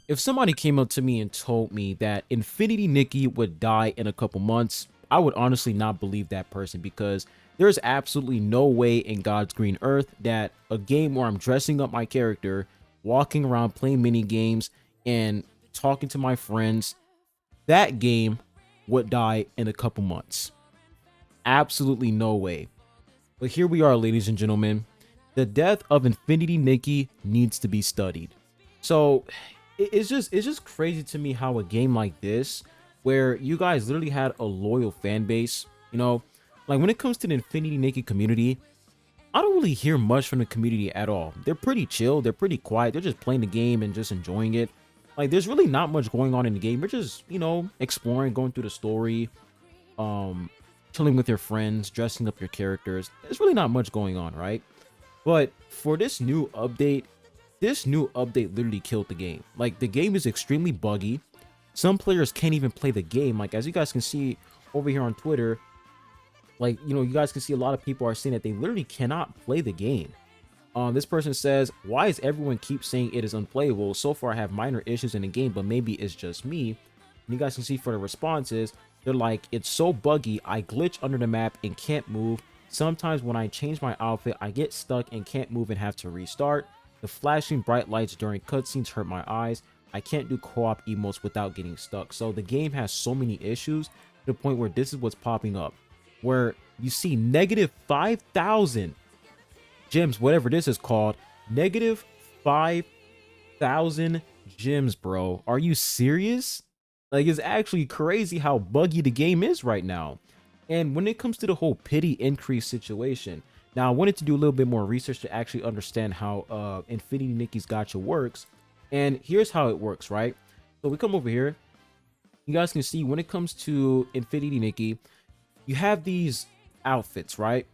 If somebody came up to me and told me that Infinity Nikki would die in a couple months, I would honestly not believe that person because there's absolutely no way in God's green earth that a game where I'm dressing up my character, walking around playing mini games, and talking to my friends, that game would die in a couple months. Absolutely no way. But here we are, ladies and gentlemen. The death of Infinity Nikki needs to be studied. So it's just crazy to me how a game like this, where you guys literally had a loyal fan base, like when it comes to the Infinity Nikki community, I don't really hear much from the community at all. They're pretty chill, they're pretty quiet, they're just playing the game and just enjoying it. Like there's really not much going on in the game. We're just, exploring, going through the story, um, chilling with your friends, dressing up your characters. There's really not much going on, right? But for this new update literally killed the game. Like the game is extremely buggy. Some players can't even play the game. Like as you guys can see over here on Twitter, like you guys can see a lot of people are saying that they literally cannot play the game. This person says, why is everyone keep saying it is unplayable? So far I have minor issues in the game, but maybe it's just me. And you guys can see for the responses, they're like, it's so buggy, I glitch under the map and can't move. Sometimes when I change my outfit, I get stuck and can't move and have to restart. The flashing bright lights during cutscenes hurt my eyes. I can't do co-op emotes without getting stuck. So the game has so many issues to the point where this is what's popping up, where you see negative 5,000 gems, whatever this is called, negative 5,000 gems, bro. Are you serious? Like, it's actually crazy how buggy the game is right now. And when it comes to the whole pity increase situation, now I wanted to do a little bit more research to actually understand how Infinity Nikki's gacha works. And here's how it works, right? So we come over here. You guys can see when it comes to Infinity Nikki, you have these outfits, right?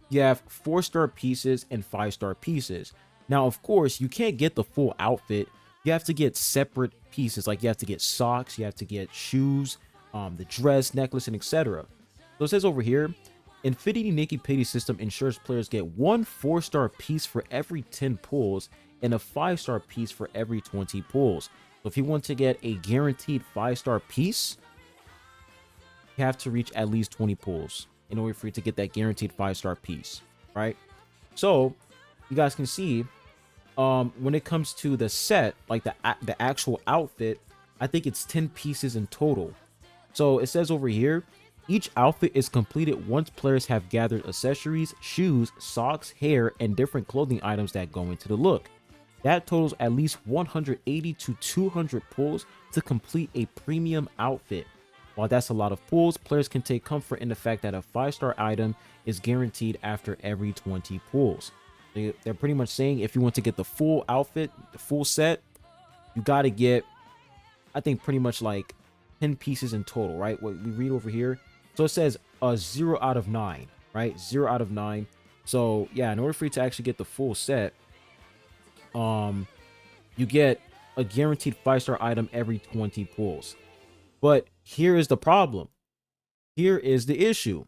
You have 4-star pieces and 5-star pieces. Now, of course, you can't get the full outfit. You have to get separate pieces. Like you have to get socks, you have to get shoes, the dress, necklace, and etc. So it says over here, Infinity Nikki pity system ensures players get one 4-star piece for every 10 pulls and a 5-star piece for every 20 pulls. So if you want to get a guaranteed 5-star piece, you have to reach at least 20 pulls in order for you to get that guaranteed 5-star piece, right? So you guys can see when it comes to the set, like the actual outfit, I think it's 10 pieces in total. So it says over here, each outfit is completed once players have gathered accessories, shoes, socks, hair, and different clothing items that go into the look. That totals at least 180 to 200 pulls to complete a premium outfit. While that's a lot of pulls, players can take comfort in the fact that a 5-star item is guaranteed after every 20 pulls. They're pretty much saying if you want to get the full outfit, the full set, you got to get, I think, pretty much like 10 pieces in total, right? What we read over here. So it says 0 out of 9, right? 0 out of 9. So yeah, in order for you to actually get the full set, you get a guaranteed 5-star item every 20 pulls. But here is the problem. Here is the issue.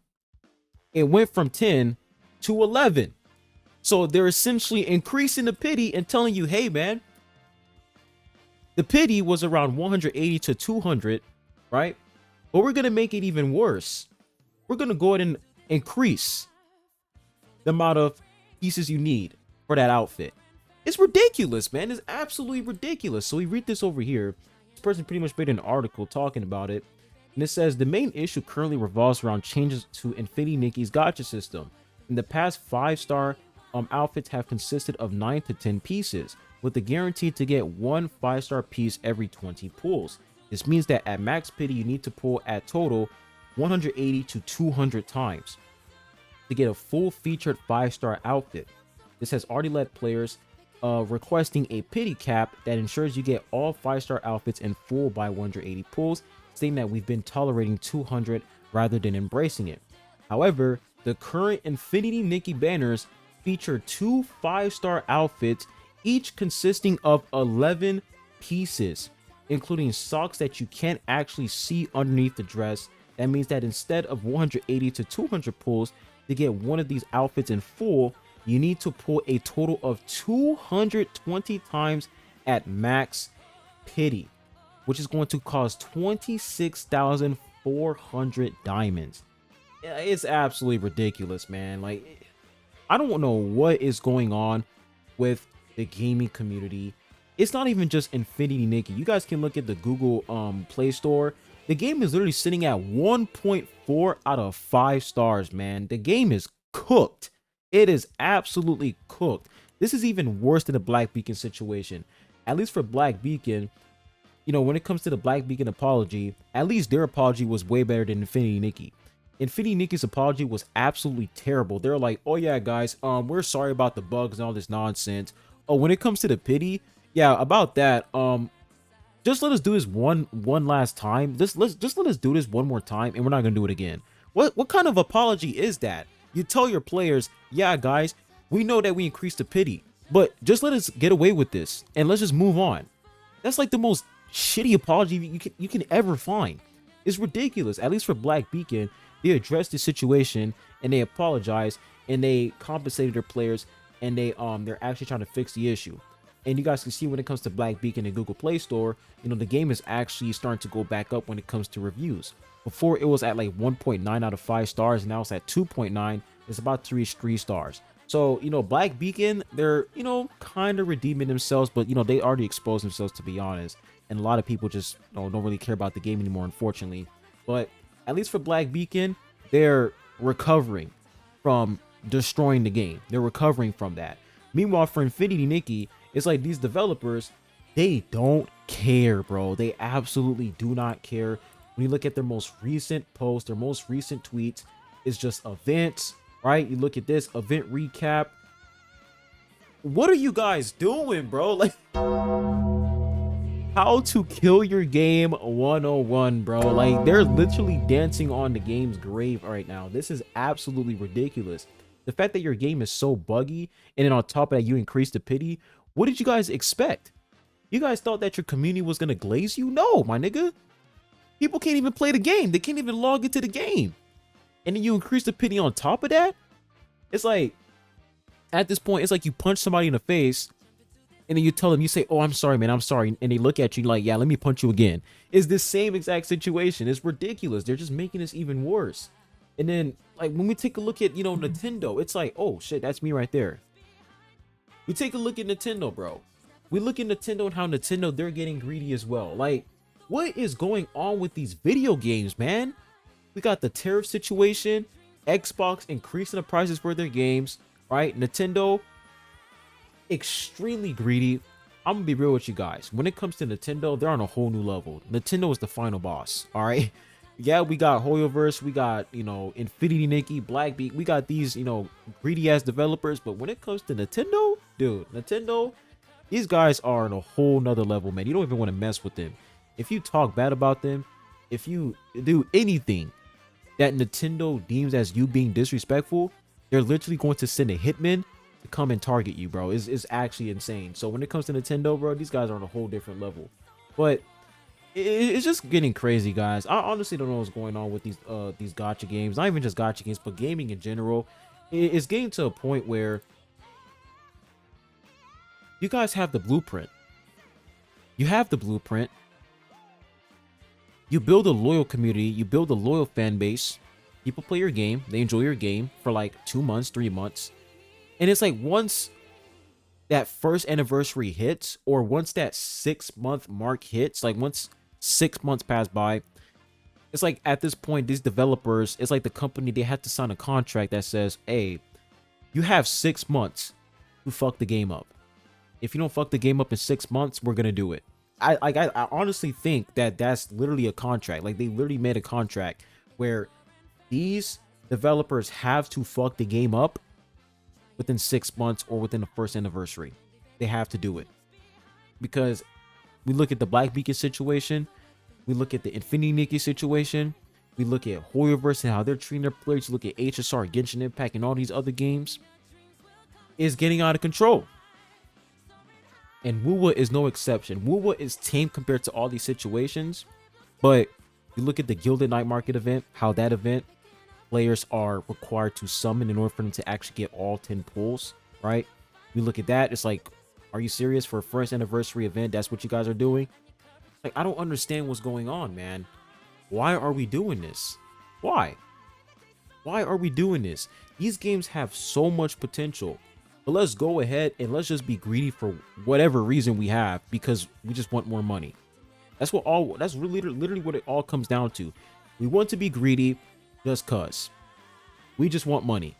It went from 10 to 11. So they're essentially increasing the pity and telling you, hey, man, the pity was around 180 to 200, right? But we're going to make it even worse. We're going to go ahead and increase the amount of pieces you need for that outfit. It's ridiculous, man. It's absolutely ridiculous. So we read this over here. This person pretty much made an article talking about it. And it says the main issue currently revolves around changes to Infinity Nikki's gacha system. In the past, 5-star outfits have consisted of 9 to 10 pieces, with the guarantee to get one 5-star piece every 20 pulls. This means that at max pity, you need to pull at total 180 to 200 times to get a full featured 5-star outfit. This has already led players requesting a pity cap that ensures you get all 5-star outfits in full by 180 pulls, stating that we've been tolerating 200 rather than embracing it. However, the current Infinity Nikki banners feature 2 5-star outfits, each consisting of 11 pieces, including socks that you can't actually see underneath the dress. That means that instead of 180 to 200 pulls to get one of these outfits in full, you need to pull a total of 220 times at max pity, which is going to cost 26,400 diamonds. Yeah, it's absolutely ridiculous, man. Like, I don't know what is going on with the gaming community. It's not even just Infinity Nikki. You guys can look at the Google Play Store. The game is literally sitting at 1.4 out of 5 stars, man. The game is cooked. It is absolutely cooked. This is even worse than the Black Beacon situation. At least for Black Beacon, you know, when it comes to the Black Beacon apology, at least their apology was way better than Infinity Nikki. Infinity Nikki's apology was absolutely terrible. They're like, oh yeah, guys, we're sorry about the bugs and all this nonsense. Oh, when it comes to the pity, yeah, about that, just let us do this one last time. Just let us do this one more time, and we're not gonna do it again. What kind of apology is that? You tell your players, yeah, guys, we know that we increased the pity, but just let us get away with this, and let's just move on. That's like the most shitty apology you can ever find. It's ridiculous. At least for Black Beacon, they addressed the situation and they apologized and they compensated their players, and they're actually trying to fix the issue. And you guys can see when it comes to Black Beacon and Google Play Store, you know, the game is actually starting to go back up when it comes to reviews. Before it was at like 1.9 out of 5 stars, and now it's at 2.9. It's about to reach 3 stars. So, you know, Black Beacon, they're, you know, kind of redeeming themselves, but, you know, they already exposed themselves, to be honest. And a lot of people just don't really care about the game anymore, unfortunately. But at least for Black Beacon, they're recovering from destroying the game. They're recovering from that. Meanwhile, for Infinity Nikki, it's like these developers, they don't care, bro. They absolutely do not care. When you look at their most recent posts, their most recent tweets, it's just events, right? You look at this event recap. What are you guys doing, bro? Like, how to kill your game 101, bro. Like, they're literally dancing on the game's grave right now. This is absolutely ridiculous. The fact that your game is so buggy, and then on top of that, you increase the pity. What did you guys expect? You guys thought that your community was gonna glaze you? No, my nigga. People can't even play the game. They can't even log into the game. And then you increase the pity on top of that? It's like, at this point, it's like you punch somebody in the face, and then you tell them, you say, oh, I'm sorry, man, I'm sorry. And they look at you like, yeah, let me punch you again. It's the same exact situation. It's ridiculous. They're just making this even worse. And then, like, when we take a look at, you know, Nintendo, it's like, oh, shit, that's me right there. We take a look at Nintendo, bro. We look at Nintendo and how Nintendo, they're getting greedy as well. Like, what is going on with these video games, man? We got the tariff situation, Xbox increasing the prices for their games, right? Nintendo, extremely greedy. I'm gonna be real with you guys. When it comes to Nintendo, they're on a whole new level. Nintendo is the final boss, all right? Yeah, we got Hoyoverse, we got, you know, Infinity Nikki, Black Beak, we got these, you know, greedy ass developers. But when it comes to Nintendo, dude, Nintendo, these guys are on a whole nother level, man. You don't even want to mess with them. If you talk bad about them, if you do anything that Nintendo deems as you being disrespectful, they're literally going to send a hitman to come and target you, bro. It's actually insane. So when it comes to Nintendo, bro, these guys are on a whole different level. But it's just getting crazy, guys. I honestly don't know what's going on with these gacha games. Not even just gacha games, but gaming in general. It's getting to a point where you guys have the blueprint. You have the blueprint. You build a loyal community. You build a loyal fan base. People play your game. They enjoy your game for like 2 months, 3 months. And it's like once that first anniversary hits, or once that 6-month mark hits, like once 6 months pass by, it's like at this point, these developers, it's like the company, they have to sign a contract that says, hey, you have 6 months to fuck the game up. If you don't fuck the game up in 6 months, we're gonna do it. I honestly think that that's literally a contract. Like, they literally made a contract where these developers have to fuck the game up within 6 months or within the first anniversary. They have to do it. Because we look at the Black Beacon situation, we look at the Infinity Nikki situation, we look at Hoyoverse and how they're treating their players, you look at HSR, Genshin Impact, and all these other games, is getting out of control. And Wuwa is no exception. Wuwa is tame compared to all these situations. But you look at the Gilded Night Market event, how that event, players are required to summon in order for them to actually get all 10 pulls, right? We look at that, it's like, are you serious? For a first anniversary event, that's what you guys are doing? Like, I don't understand what's going on, man. Why are we doing this? Why? Why are we doing this? These games have so much potential. But let's go ahead and let's just be greedy for whatever reason we have because we just want more money. That's really literally what it all comes down to. We want to be greedy just cuz. We just want money.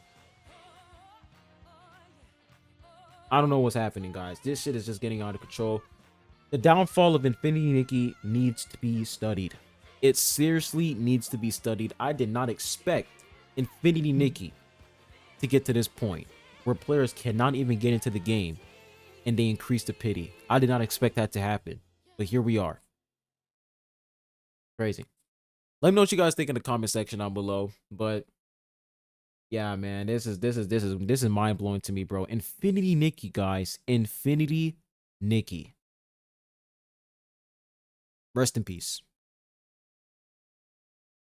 I don't know what's happening, guys. This shit is just getting out of control. The downfall of Infinity Nikki needs to be studied. It seriously needs to be studied. I did not expect Infinity Nikki to get to this point where players cannot even get into the game and they increase the pity. I did not expect that to happen, but here we are. Crazy. Let me know what you guys think in the comment section down below. But yeah, man, this is mind blowing to me, bro. Infinity Nikki, guys. Infinity Nikki. Rest in peace.